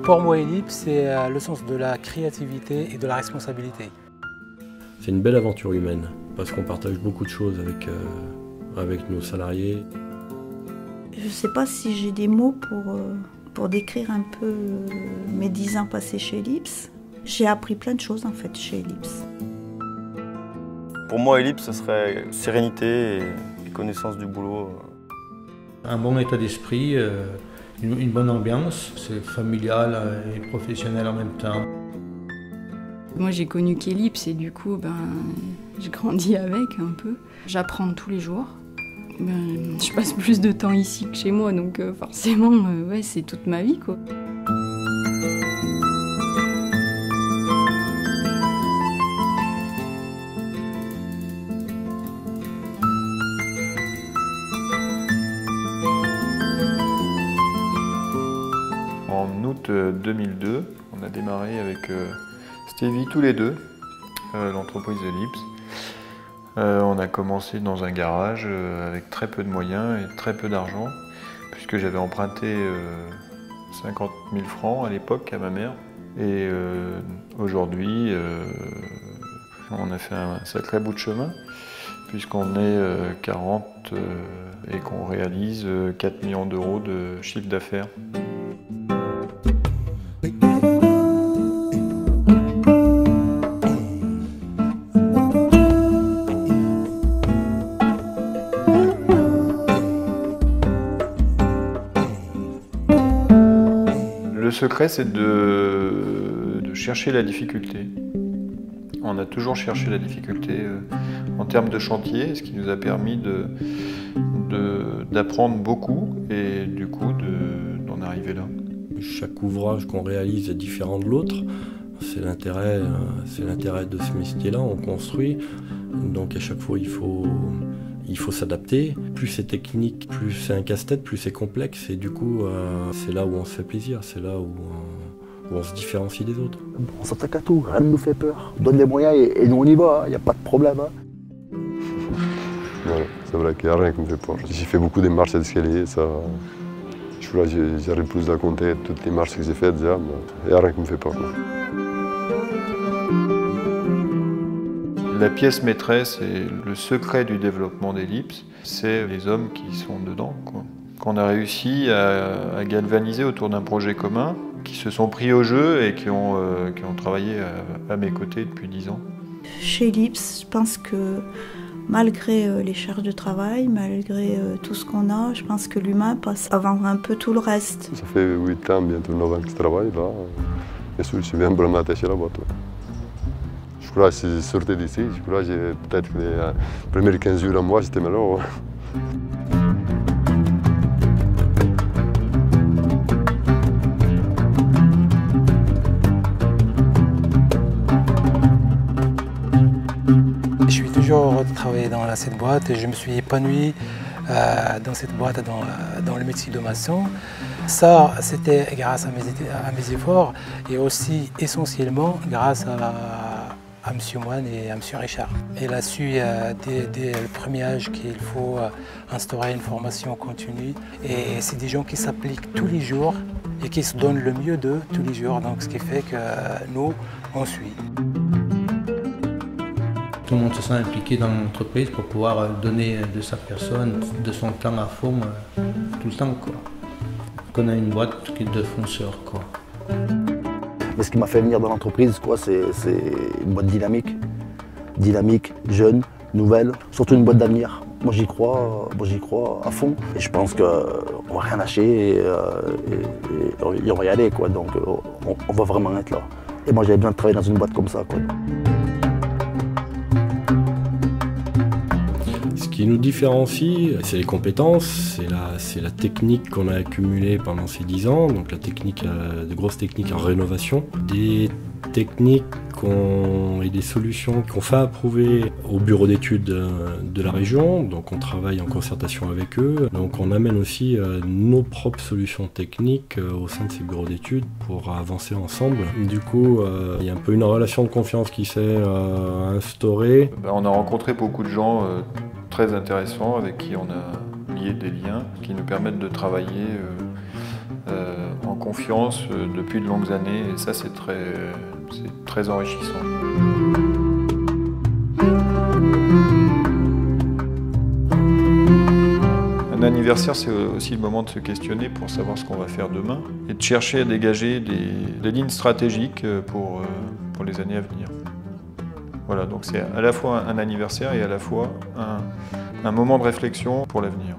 Pour moi, Ellipse, c'est le sens de la créativité et de la responsabilité. C'est une belle aventure humaine, parce qu'on partage beaucoup de choses avec nos salariés. Je ne sais pas si j'ai des mots pour décrire un peu mes 10 ans passés chez Ellipse. J'ai appris plein de choses en fait chez Ellipse. Pour moi, Ellipse, ce serait sérénité et connaissance du boulot. Un bon état d'esprit, une bonne ambiance, c'est familial et professionnel en même temps. Moi j'ai connu qu'Ellipse et du coup je grandis avec un peu. J'apprends tous les jours. Je passe plus de temps ici que chez moi donc forcément ouais, c'est toute ma vie quoi. En août 2002, on a démarré avec Stevie tous les deux, l'entreprise Ellipse. On a commencé dans un garage avec très peu de moyens et très peu d'argent, puisque j'avais emprunté 50 000 francs à l'époque à ma mère. Et aujourd'hui, on a fait un sacré bout de chemin, puisqu'on est 40 et qu'on réalise 4 millions d'euros de chiffre d'affaires. Le secret, c'est de chercher la difficulté. On a toujours cherché la difficulté en termes de chantier, ce qui nous a permis d'apprendre beaucoup et du coup d'en arriver là. Chaque ouvrage qu'on réalise est différent de l'autre. C'est l'intérêt de ce métier-là, on construit. Donc à chaque fois, il faut s'adapter. Plus c'est technique, plus c'est un casse-tête, plus c'est complexe. Et du coup, c'est là où on se fait plaisir, c'est là où on se différencie des autres. On s'attaque à tout, rien ne nous fait peur. On donne les moyens et nous on y va, il n'y a pas de problème. Voilà, c'est vrai qu'il n'y a rien qui me fait peur. J'ai fait beaucoup de marches d'escalier, ça. J'arrive plus à compter toutes les marches que j'ai faites déjà, mais il n'y a rien qui me fait peur. La pièce maîtresse et le secret du développement d'Ellipse, c'est les hommes qui sont dedans, quoi. Qu'on a réussi à galvaniser autour d'un projet commun, qui se sont pris au jeu et qui ont travaillé à mes côtés depuis 10 ans. Chez Ellipse, je pense que malgré les charges de travail, malgré tout ce qu'on a, je pense que l'humain passe avant un peu tout le reste. Ça fait 8 ans, bientôt 9 ans que je travaille là. Et je suis bien vraiment attaché à la boîte. Je crois que si je sortais d'ici, je crois que peut-être les premiers 15 jours à moi, j'étais malheureux. Je suis toujours heureux de travailler dans cette boîte et je me suis épanoui dans cette boîte, dans le métier de maçon. Ça, c'était grâce à mes efforts et aussi essentiellement grâce à M. Moine et à M. Richard. Il a su dès le premier âge qu'il faut instaurer une formation continue et c'est des gens qui s'appliquent tous les jours et qui se donnent le mieux d'eux tous les jours, donc ce qui fait que nous, on suit. Tout le monde se sent impliqué dans l'entreprise pour pouvoir donner de sa personne, de son temps à fond, tout le temps, quoi. Qu'on a une boîte qui est de fonceurs, quoi. Mais ce qui m'a fait venir dans l'entreprise, c'est une boîte dynamique. Dynamique, jeune, nouvelle, surtout une boîte d'avenir. Moi j'y crois à fond. Et je pense qu'on va rien lâcher et on va y aller, quoi. Donc on va vraiment être là. Et moi j'avais besoin de travailler dans une boîte comme ça, quoi. Ce qui nous différencie, c'est les compétences, c'est la technique qu'on a accumulée pendant ces 10 ans, donc la technique, de grosses techniques en rénovation, des techniques et des solutions qu'on fait approuver au bureau d'études de la région, donc on travaille en concertation avec eux, donc on amène aussi nos propres solutions techniques au sein de ces bureaux d'études pour avancer ensemble. Du coup, il y a un peu une relation de confiance qui s'est instaurée. On a rencontré beaucoup de gens très intéressants avec qui on a lié des liens qui nous permettent de travailler en confiance depuis de longues années et ça c'est très enrichissant. Un anniversaire, c'est aussi le moment de se questionner pour savoir ce qu'on va faire demain et de chercher à dégager des lignes stratégiques pour les années à venir. Voilà, donc c'est à la fois un anniversaire et à la fois un moment de réflexion pour l'avenir.